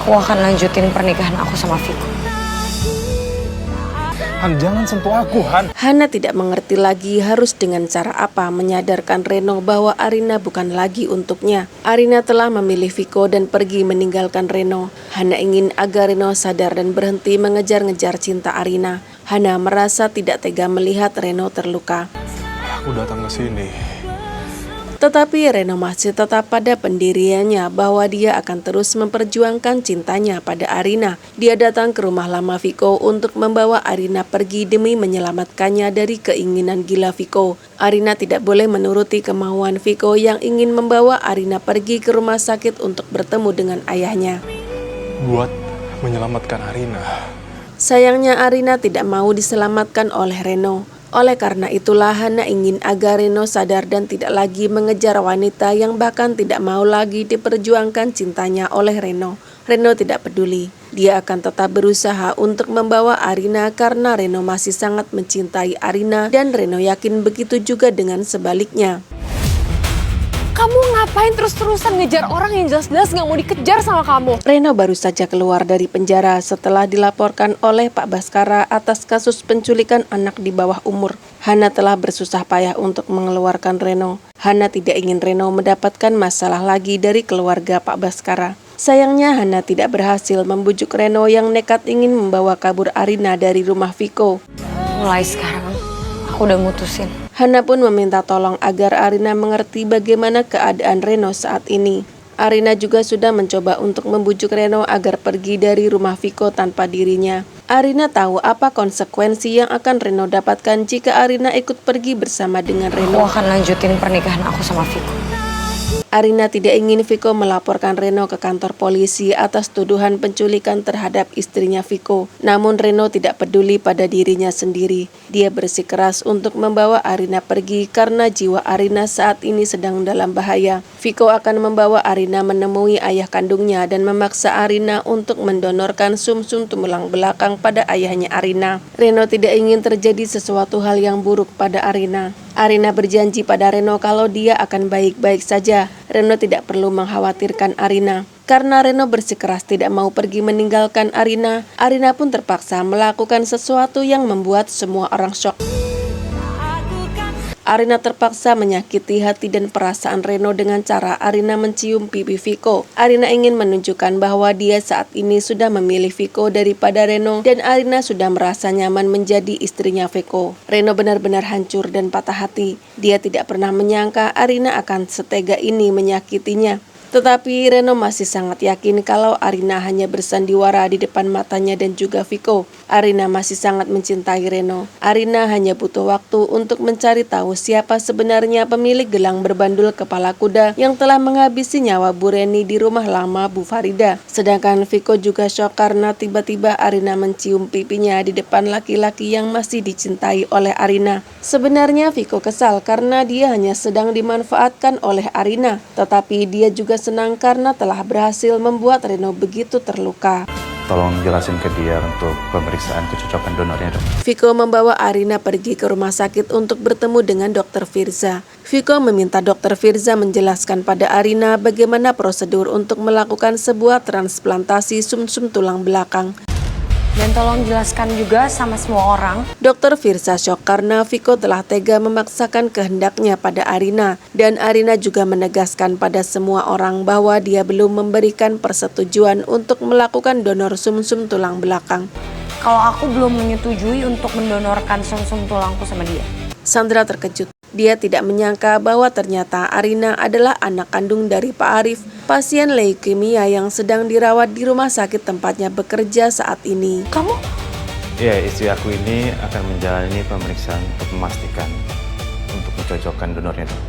Aku akan lanjutin pernikahan aku sama Viko. Han, jangan sentuh aku, Han. Hana tidak mengerti lagi harus dengan cara apa menyadarkan Reno bahwa Arina bukan lagi untuknya. Arina telah memilih Viko dan pergi meninggalkan Reno. Hana ingin agar Reno sadar dan berhenti mengejar-ngejar cinta Arina. Hana merasa tidak tega melihat Reno terluka. Aku datang ke sini. Tetapi Reno masih tetap pada pendiriannya bahwa dia akan terus memperjuangkan cintanya pada Arina. Dia datang ke rumah lama Viko untuk membawa Arina pergi demi menyelamatkannya dari keinginan gila Viko. Arina tidak boleh menuruti kemauan Viko yang ingin membawa Arina pergi ke rumah sakit untuk bertemu dengan ayahnya. Buat menyelamatkan Arina. Sayangnya Arina tidak mau diselamatkan oleh Reno. Oleh karena itulah Hana ingin agar Reno sadar dan tidak lagi mengejar wanita yang bahkan tidak mau lagi diperjuangkan cintanya oleh Reno. Reno tidak peduli. Dia akan tetap berusaha untuk membawa Arina karena Reno masih sangat mencintai Arina dan Reno yakin begitu juga dengan sebaliknya. Kamu ngapain terus-terusan ngejar orang yang jelas-jelas gak mau dikejar sama kamu? Reno baru saja keluar dari penjara setelah dilaporkan oleh Pak Baskara atas kasus penculikan anak di bawah umur. Hana telah bersusah payah untuk mengeluarkan Reno. Hana tidak ingin Reno mendapatkan masalah lagi dari keluarga Pak Baskara. Sayangnya Hana tidak berhasil membujuk Reno yang nekat ingin membawa kabur Arina dari rumah Viko. Mulai sekarang, aku udah mutusin. Hana pun meminta tolong agar Arina mengerti bagaimana keadaan Reno saat ini. Arina juga sudah mencoba untuk membujuk Reno agar pergi dari rumah Viko tanpa dirinya. Arina tahu apa konsekuensi yang akan Reno dapatkan jika Arina ikut pergi bersama dengan Reno. Aku akan lanjutin pernikahan aku sama Viko. Arina tidak ingin Viko melaporkan Reno ke kantor polisi atas tuduhan penculikan terhadap istrinya Viko. Namun Reno tidak peduli pada dirinya sendiri. Dia bersikeras untuk membawa Arina pergi karena jiwa Arina saat ini sedang dalam bahaya. Viko akan membawa Arina menemui ayah kandungnya dan memaksa Arina untuk mendonorkan sumsum tulang belakang pada ayahnya Arina. Reno tidak ingin terjadi sesuatu hal yang buruk pada Arina. Arina berjanji pada Reno kalau dia akan baik-baik saja. Reno tidak perlu mengkhawatirkan Arina. Karena Reno bersikeras tidak mau pergi meninggalkan Arina, Arina pun terpaksa melakukan sesuatu yang membuat semua orang syok. Arina terpaksa menyakiti hati dan perasaan Reno dengan cara Arina mencium pipi Viko. Arina ingin menunjukkan bahwa dia saat ini sudah memilih Viko daripada Reno dan Arina sudah merasa nyaman menjadi istrinya Viko. Reno benar-benar hancur dan patah hati. Dia tidak pernah menyangka Arina akan setega ini menyakitinya. Tetapi Reno masih sangat yakin kalau Arina hanya bersandiwara di depan matanya dan juga Viko. Arina masih sangat mencintai Reno. Arina hanya butuh waktu untuk mencari tahu siapa sebenarnya pemilik gelang berbandul kepala kuda yang telah menghabisi nyawa Bu Reni di rumah lama Bu Farida. Sedangkan Viko juga syok karena tiba-tiba Arina mencium pipinya di depan laki-laki yang masih dicintai oleh Arina. Sebenarnya Viko kesal karena dia hanya sedang dimanfaatkan oleh Arina. Tetapi dia juga senang karena telah berhasil membuat Reno begitu terluka. Tolong jelasin ke dia untuk pemeriksaan kecocokan donornya, dok. Viko membawa Arina pergi ke rumah sakit untuk bertemu dengan Dr. Firza. Viko meminta Dr. Firza menjelaskan pada Arina bagaimana prosedur untuk melakukan sebuah transplantasi sumsum tulang belakang. Dan tolong jelaskan juga sama semua orang. Dr. Firza syok karena Viko telah tega memaksakan kehendaknya pada Arina. Dan Arina juga menegaskan pada semua orang bahwa dia belum memberikan persetujuan untuk melakukan donor sumsum tulang belakang. Kalau aku belum menyetujui untuk mendonorkan sumsum tulangku sama dia. Sandra terkejut. Dia tidak menyangka bahwa ternyata Arina adalah anak kandung dari Pak Arif, pasien leukemia yang sedang dirawat di rumah sakit tempatnya bekerja saat ini. Kamu? Ya, istri aku ini akan menjalani pemeriksaan untuk memastikan untuk mencocokkan donornya, dok.